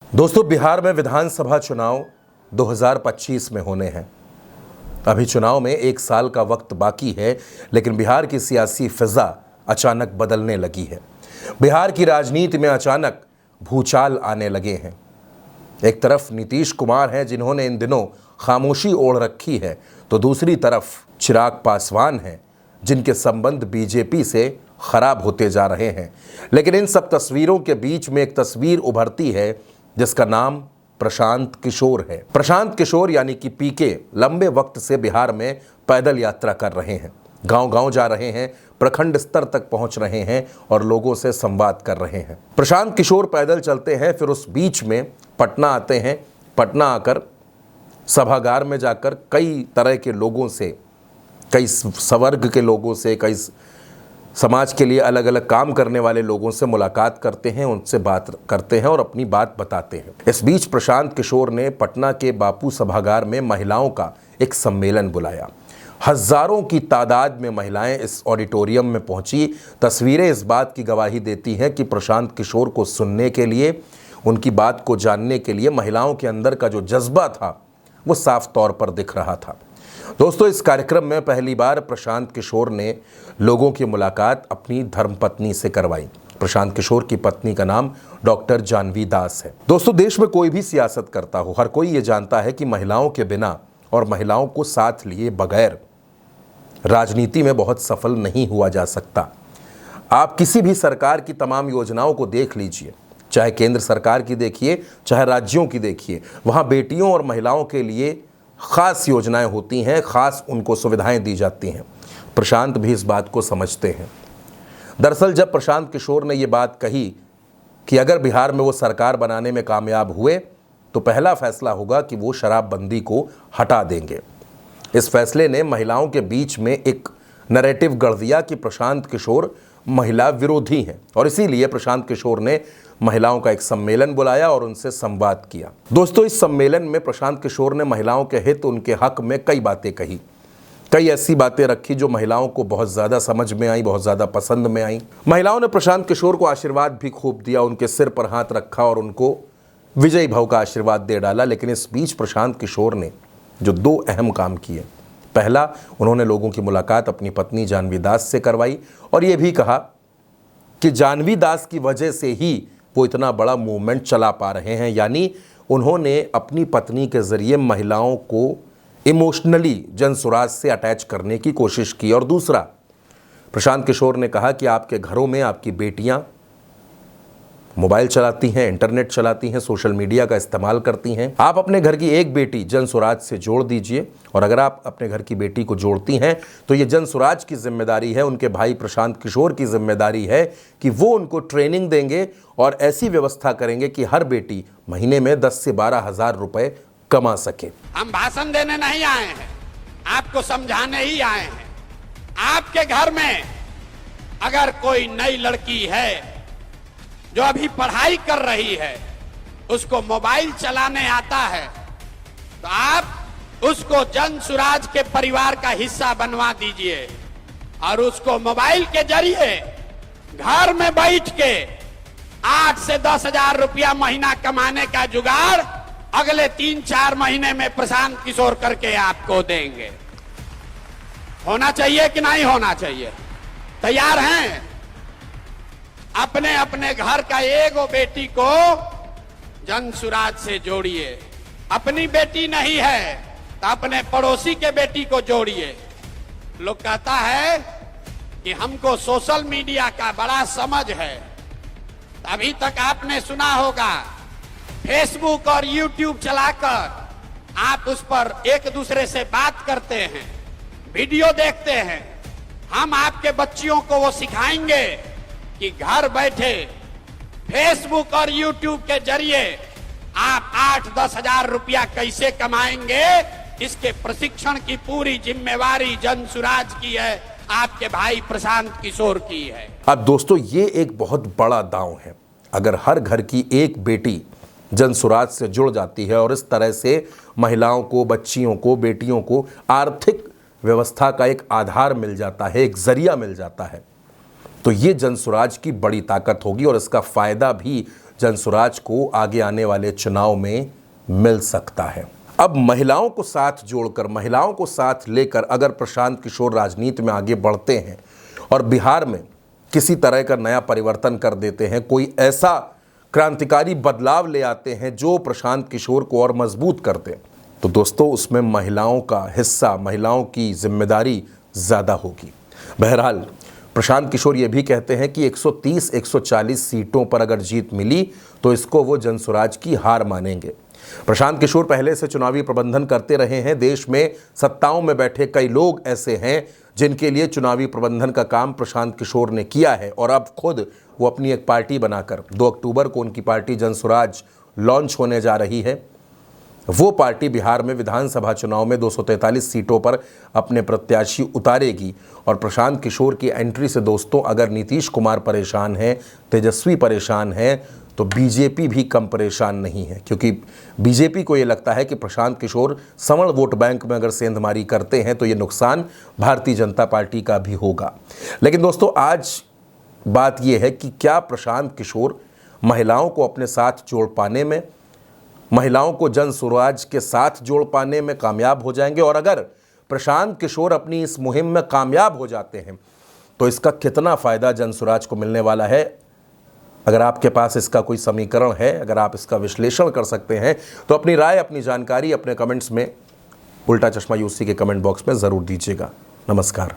दोस्तों, बिहार में विधानसभा चुनाव 2025 में होने हैं। अभी चुनाव में 1 साल का वक्त बाकी है, लेकिन बिहार की सियासी फिजा अचानक बदलने लगी है। बिहार की राजनीति में अचानक भूचाल आने लगे हैं। एक तरफ नीतीश कुमार हैं, जिन्होंने इन दिनों खामोशी ओढ़ रखी है, तो दूसरी तरफ चिराग पासवान हैं, जिनके संबंध बीजेपी से खराब होते जा रहे हैं। लेकिन इन सब तस्वीरों के बीच में एक तस्वीर उभरती है जिसका नाम प्रशांत किशोर है। प्रशांत किशोर यानी कि पीके लंबे वक्त से बिहार में पैदल यात्रा कर रहे हैं, गांव-गांव जा रहे हैं, प्रखंड स्तर तक पहुंच रहे हैं और लोगों से संवाद कर रहे हैं। प्रशांत किशोर पैदल चलते हैं, फिर उस बीच में पटना आते हैं। पटना आकर सभागार में जाकर कई तरह के लोगों से, कई सवर्ग के लोगों से, कई समाज के लिए अलग अलग काम करने वाले लोगों से मुलाकात करते हैं, उनसे बात करते हैं और अपनी बात बताते हैं। इस बीच प्रशांत किशोर ने पटना के बापू सभागार में महिलाओं का एक सम्मेलन बुलाया। हजारों की तादाद में महिलाएं इस ऑडिटोरियम में पहुंची। तस्वीरें इस बात की गवाही देती हैं कि प्रशांत किशोर को सुनने के लिए, उनकी बात को जानने के लिए महिलाओं के अंदर का जो जज्बा था वो साफ तौर पर दिख रहा था। दोस्तों, इस कार्यक्रम में पहली बार प्रशांत किशोर ने लोगों की मुलाकात अपनी धर्मपत्नी से करवाई। प्रशांत किशोर की पत्नी का नाम डॉक्टर जानवी दास है। दोस्तों, देश में कोई भी सियासत करता हो, हर कोई ये जानता है कि महिलाओं के बिना और महिलाओं को साथ लिए बगैर राजनीति में बहुत सफल नहीं हुआ जा सकता। आप किसी भी सरकार की तमाम योजनाओं को देख लीजिए, चाहे केंद्र सरकार की देखिए, चाहे राज्यों की देखिए, वहाँ बेटियों और महिलाओं के लिए खास योजनाएं होती हैं, खास उनको सुविधाएं दी जाती हैं। प्रशांत भी इस बात को समझते हैं। दरअसल जब प्रशांत किशोर ने ये बात कही कि अगर बिहार में वो सरकार बनाने में कामयाब हुए तो पहला फैसला होगा कि वो शराबबंदी को हटा देंगे। इस फैसले ने महिलाओं के बीच में एक नैरेटिव गढ़ दिया कि प्रशांत किशोर महिला विरोधी हैं, और इसीलिए प्रशांत किशोर ने महिलाओं का एक सम्मेलन बुलाया और उनसे संवाद किया। दोस्तों, इस सम्मेलन में प्रशांत किशोर ने महिलाओं के हित, उनके हक में कई बातें कही, कई ऐसी बातें रखी जो महिलाओं को बहुत ज़्यादा समझ में आई, बहुत ज़्यादा पसंद में आई। महिलाओं ने प्रशांत किशोर को आशीर्वाद भी खूब दिया, उनके सिर पर हाथ रखा और उनको विजयी भव का आशीर्वाद दे डाला। लेकिन इस बीच प्रशांत किशोर ने जो 2 अहम काम किए, पहला, उन्होंने लोगों की मुलाकात अपनी पत्नी जानवी दास से करवाई और ये भी कहा कि जानवी दास की वजह से ही वो इतना बड़ा मूवमेंट चला पा रहे हैं। यानी उन्होंने अपनी पत्नी के जरिए महिलाओं को इमोशनली जनसुराज से अटैच करने की कोशिश की। और दूसरा, प्रशांत किशोर ने कहा कि आपके घरों में आपकी बेटियां मोबाइल चलाती हैं, इंटरनेट चलाती हैं, सोशल मीडिया का इस्तेमाल करती हैं। आप अपने घर की एक बेटी जनसुराज से जोड़ दीजिए, और अगर आप अपने घर की बेटी को जोड़ती हैं तो ये जनसुराज की जिम्मेदारी है, उनके भाई प्रशांत किशोर की जिम्मेदारी है कि वो उनको ट्रेनिंग देंगे और ऐसी व्यवस्था करेंगे कि हर बेटी महीने में 10 से 12 हज़ार रुपए कमा सके। हम भाषण देने नहीं आए हैं, आपको समझाने ही आए हैं। आपके घर में अगर कोई नई लड़की है जो अभी पढ़ाई कर रही है, उसको मोबाइल चलाने आता है, तो आप उसको जनसुराज के परिवार का हिस्सा बनवा दीजिए और उसको मोबाइल के जरिए घर में बैठ के 8 से 10 हजार रुपया महीना कमाने का जुगाड़ अगले 3-4 महीने में प्रशांत किशोर करके आपको देंगे। होना चाहिए कि नहीं होना चाहिए? तैयार हैं? अपने अपने घर का एगो बेटी को जनसुराज से जोड़िए। अपनी बेटी नहीं है तो अपने पड़ोसी के बेटी को जोड़िए। लोग कहता है कि हमको सोशल मीडिया का बड़ा समझ है। अभी तक आपने सुना होगा, फेसबुक और यूट्यूब चलाकर आप उस पर एक दूसरे से बात करते हैं, वीडियो देखते हैं। हम आपके बच्चियों को वो सिखाएंगे कि घर बैठे फेसबुक और यूट्यूब के जरिए आप 8-10 हजार रुपया कैसे कमाएंगे। इसके प्रशिक्षण की पूरी जिम्मेवारी जनसुराज की है, आपके भाई प्रशांत किशोर की है। अब दोस्तों, ये एक बहुत बड़ा दांव है। अगर हर घर की एक बेटी जनसुराज से जुड़ जाती है और इस तरह से महिलाओं को, बच्चियों को, बेटियों को आर्थिक व्यवस्था का एक आधार मिल जाता है, एक जरिया मिल जाता है, तो ये जनसुराज की बड़ी ताकत होगी और इसका फायदा भी जनसुराज को आगे आने वाले चुनाव में मिल सकता है। अब महिलाओं को साथ जोड़कर, महिलाओं को साथ लेकर अगर प्रशांत किशोर राजनीति में आगे बढ़ते हैं और बिहार में किसी तरह का नया परिवर्तन कर देते हैं, कोई ऐसा क्रांतिकारी बदलाव ले आते हैं जो प्रशांत किशोर को और मजबूत कर दे, तो दोस्तों उसमें महिलाओं का हिस्सा, महिलाओं की जिम्मेदारी ज़्यादा होगी। बहरहाल प्रशांत किशोर ये भी कहते हैं कि 130-140 सीटों पर अगर जीत मिली तो इसको वो जनसुराज की हार मानेंगे। प्रशांत किशोर पहले से चुनावी प्रबंधन करते रहे हैं। देश में सत्ताओं में बैठे कई लोग ऐसे हैं जिनके लिए चुनावी प्रबंधन का काम प्रशांत किशोर ने किया है और अब खुद वो अपनी एक पार्टी बनाकर 2 अक्टूबर को उनकी पार्टी जनसुराज लॉन्च होने जा रही है। वो पार्टी बिहार में विधानसभा चुनाव में 243 सीटों पर अपने प्रत्याशी उतारेगी और प्रशांत किशोर की एंट्री से दोस्तों अगर नीतीश कुमार परेशान हैं, तेजस्वी परेशान हैं, तो बीजेपी भी कम परेशान नहीं है, क्योंकि बीजेपी को ये लगता है कि प्रशांत किशोर सवर्ण वोट बैंक में अगर सेंधमारी करते हैं तो ये नुकसान भारतीय जनता पार्टी का भी होगा। लेकिन दोस्तों आज बात यह है कि क्या प्रशांत किशोर महिलाओं को अपने साथ जोड़ पाने में, महिलाओं को जनसुराज के साथ जोड़ पाने में कामयाब हो जाएंगे, और अगर प्रशांत किशोर अपनी इस मुहिम में कामयाब हो जाते हैं तो इसका कितना फ़ायदा जनसुराज को मिलने वाला है। अगर आपके पास इसका कोई समीकरण है, अगर आप इसका विश्लेषण कर सकते हैं तो अपनी राय, अपनी जानकारी अपने कमेंट्स में उल्टा चश्मा यूसी के कमेंट बॉक्स में ज़रूर दीजिएगा। नमस्कार।